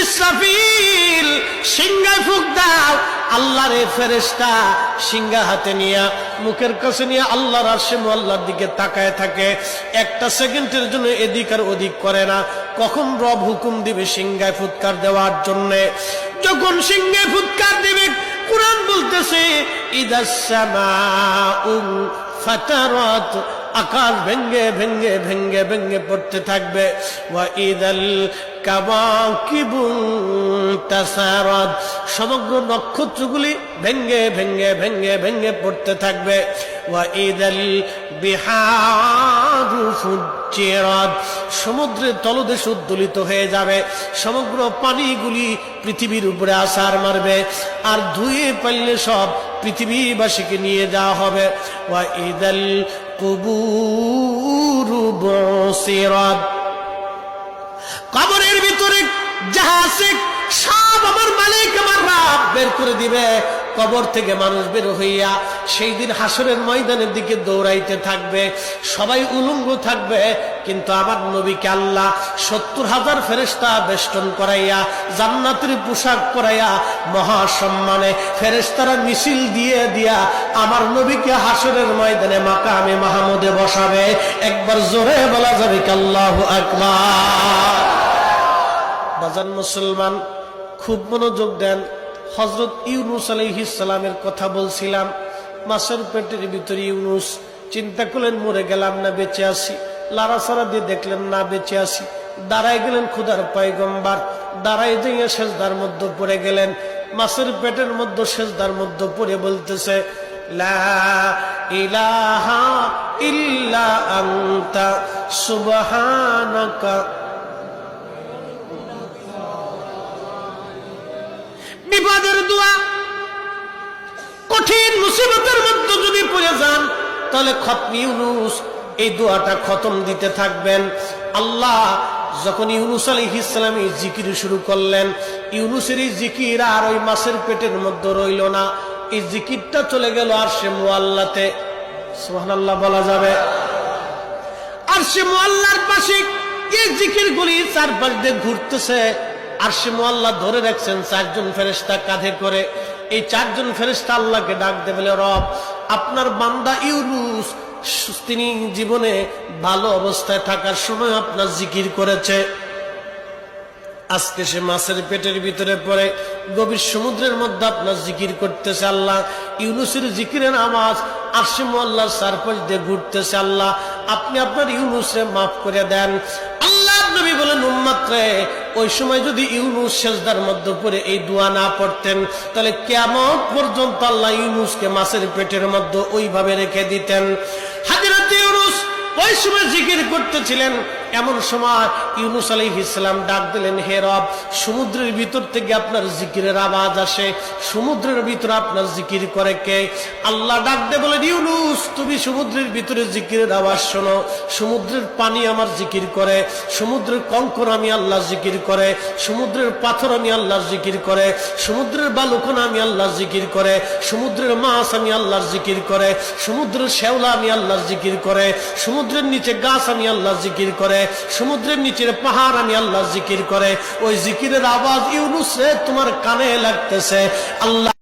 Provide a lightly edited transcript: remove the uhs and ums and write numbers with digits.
ইসরাফিল সিংহায় ফুঁক দাও। আল্লাহর এই ফেরেশতা সিংহা হাতে নিয়ে মুখের কাছে নিয়ে আল্লাহর আরশে মুআল্লার দিকে তাকায় থাকে। একটা সেকেন্ডের জন্য এদিক আর ওদিক করে না। কখন রব হুকুম দিবে সিংহায় ফুৎকার দেওয়ার জন্য, যখন সিংহায় ফুৎকার দিবে, কুরআন বলতেছে ইদাস সামাউ ফাতারাত, আকাশ ভেঙ্গে ভেঙ্গে ভেঙ্গে ভেঙ্গে পড়তে থাকবে। ওয়া ইদাল কাওয়াকিবু তাসারাত, সমগ্র নক্ষত্রগুলি ভেঙ্গে ভেঙ্গে ভেঙ্গে ভেঙ্গে পড়তে থাকবে। ওয়া ইদাল বিহারু ফুজ্জিরাত, সমুদ্রের তলদেশ উদ্দোলিত হয়ে যাবে। সমগ্র পানিগুলি পৃথিবীর উপরে আছাড় মারবে, আর ধুয়ে পারলে সব পৃথিবীবাসীকে নিয়ে যাওয়া হবে। ওয়া ইদাল কুবুরু বুসিরাত, কবরের ভিতরে যাহা আছে সব আমার মালিক আমার রব বের করে দিবে। কবর থেকে মানুষ বের হইয়া সেই দিন হাসরের ময়দানের দিকে দৌড়াইতে থাকবে, সবাই উলঙ্গ থাকবে। কিন্তু আমার নবীকে আল্লাহ ৭০,০০০ ফেরেশতা বেষ্টন করাইয়া জান্নাতের পোশাক পরাইয়া মহাসম্মানে ফেরেশতারা মিছিল দিয়ে দিয়া আমার নবীকে হাসরের ময়দানে মাকামে মাহমুদে বসাবে। একবার জোরে বলা যাবে কি আল্লাহু আকবার। বাজান মুসলমান, খুব মনোযোগ দেন। হযরত ইউনূস আলাইহিস সালামের কথা বলছিলাম। মাছের পেটের ভিতরে ইউনূস, চিন্তা করলেন মরে গেলাম না বেঁচে আছি। লাড়াচাড়া দিয়ে দেখলেন না বেঁচে আছি। দাঁড়ায় গেলেন খোদার পয়গম্বর, দাঁড়ায় যাইয়া সেজদার মধ্যে পড়ে গেলেন। মাছের পেটের মধ্যে সেজদার মধ্যে পড়ে বলতেছে লা ইলাহা ইল্লা আনতা সুবহানাকা। বিপদের দোয়া, কঠিন মুসিবতের মধ্যে যদি পড়ে যান তাহলে খতম ইউনূস এই দোয়াটা খতম দিতে থাকবেন। আল্লাহ যখন ইউনূস আলাইহিস সালাম এই জিকির শুরু করলেন, ইউনূসের এই জিকির আর ওই মাছের পেটের মধ্যে রইল না। এই জিকিরটা চলে গেল আরশে মুআল্লাতে। সুবহানাল্লাহ বলা যাবে। আরশে মুআল্লার পাশে এই জিকিরগুলি চারপাশ দিয়ে ঘুরতেছে। আরশে মুআল্লা ধরে রাখছেন ৪ জন ফেরেশতা কাঁধে করে। এই ৪ জন ফেরেশতা আল্লাহকে ডাক দেবে, বলে রব, আপনার বান্দা ইউনূস তিনি জীবনে ভালো অবস্থায় থাকার সময় আপনার জিকির করেছে। আজকে সে মাছের পেটের ভিতরে পড়ে গভীর সমুদ্রের মধ্যে আপনার জিকির করতেছে। আল্লাহ ইউনূসের জিকিরের আওয়াজ আরশে মুআল্লার চারপাশ দিয়ে ঘুরতেছে। আল্লাহ আপনি আপনার ইউনূসকে মাফ করে দেন। আল্লাহ নবী বলেন উম্মত রে, ওই সময় যদি ইউনূস সেজদার মধ্যে পড়ে এই দোয়া না পড়তেন তাহলে কিয়ামত পর্যন্ত আল্লাহ ইউনূসকে মাছের পেটের মধ্যে ওইভাবে রেখে দিতেন। হযরত ইউনূস ওই সময় জিকির করতেছিলেন। এমন সময় ইউনূস আলাইহিস সালাম ডাক দিলেন, হে রব, সমুদ্রের ভিতর থেকে আপনার জিকিরের আওয়াজ আসে। সমুদ্রের ভিতরে আপনার জিকির করে কে? আল্লাহ ডাক দিয়ে বলেন, ইউনূস তুমি সমুদ্রের ভিতরে জিকিরের আওয়াজ শোনো। সমুদ্রের পানি আমার জিকির করে, সমুদ্রের কঙ্কর আমি আল্লাহ জিকির করে, সমুদ্রের পাথর আমি আল্লাহ জিকির করে, সমুদ্রের বালুকণা আমি আল্লাহ জিকির করে, সমুদ্রের মাছ আমি আল্লাহর জিকির করে, সমুদ্রের শ্যাওলা আমি আল্লাহর জিকির করে, সমুদ্রের নিচে গাছ আমি আল্লাহ জিকির করে, সমুদ্রের নিচের পাহাড় আমি আল্লাহ জিকির করে। ওই জিকিরের আওয়াজ ইউনূস রে তোমার কানে লাগতেছে। আল্লাহ